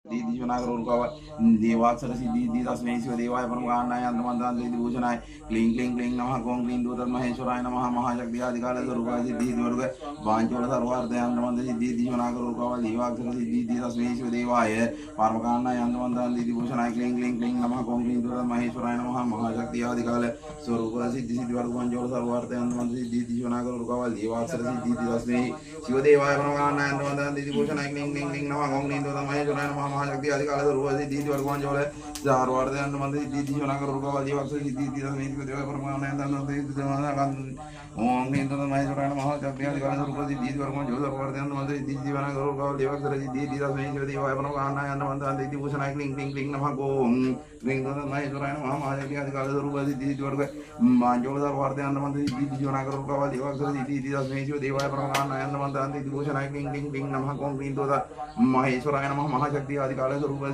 दीदी विनायक रुकावा देवाक्षर सिद्धि दी तस्मै शिवदेवाय परमकांडाय अंतमंत्रांत विभूषणाय क्लीं क्लीं क्लीं नमः ओं क्लीं दूतं महेश्वराय नमः महाशक्ति आदिकाल स्वरूपाय सिद्धि दुर्ग वांचोल सर्वार्थे अंतमंत्र सिद्धि दी विनायक रुकावा देवाक्षर सिद्धि दी तस्मै शिवदेवाय परमकांडाय अंतमंत्रांत विभूषणाय क्लीं क्लीं क्लीं नमः ओं क्लीं दूतं महेश्वराय नमः महाशक्ति आदिकाल स्वरूपाय सिद्धि सिद्धि वर्ग वांचोल सर्वार्थे अंतमंत्र सिद्धि दी विनायक रुकावा देवाक्षर सिद्धि दी तस्मै शिवदेवाय परमकांडाय अंतमंत्रांत विभूषणाय क्लीं क्लीं क्लीं नमः ओं क्लीं दूतं महेश्वराय नमः महाशक्ति आदिकाल स्वरूपाय सिद्धि सिद्धि वर्ग वांचोल सर्वार्थे अंतमंत्र सिद्धि दी विनायक रुकावा देवाक्षर सिद्धि दी तस्मै शिवदेवाय परमकांडाय अंतमंत्र सिद्धि ओम नींद महेश्वराय नमः शक्ति आदिकाल स्वरूपाय सिद्धि सिद्धि वर्ग वांचोल सर्वार्थे अंतमंत्र सिद्धि दी विनायक रुकावा देवाक्षर सिद्धि दी तस्मै शिवदेवाय परमकांडाय अंतमंत्र सिद्धि भूषणाय क्लीं क्लीं क्लीं नमः ओम क्लीं महेश्वराय नमः महाशक्ति आदिकाल स्वरूपाय सिद्धि सिद्धि वर्ग वांचोल सर्वार्थे अंतमंत्र सिद्धि दी विनायक रुकावा देवाक्षर सिद्धि दी तस्मै शिवदेवाय परमकांडाय अंतमंत्र सिद्धि भूषणाय क्लीं क्लीं क्लीं नमः ओम क्लीं महेश्वराय नमः महाशक्ति आदिकाल स्वरूपाय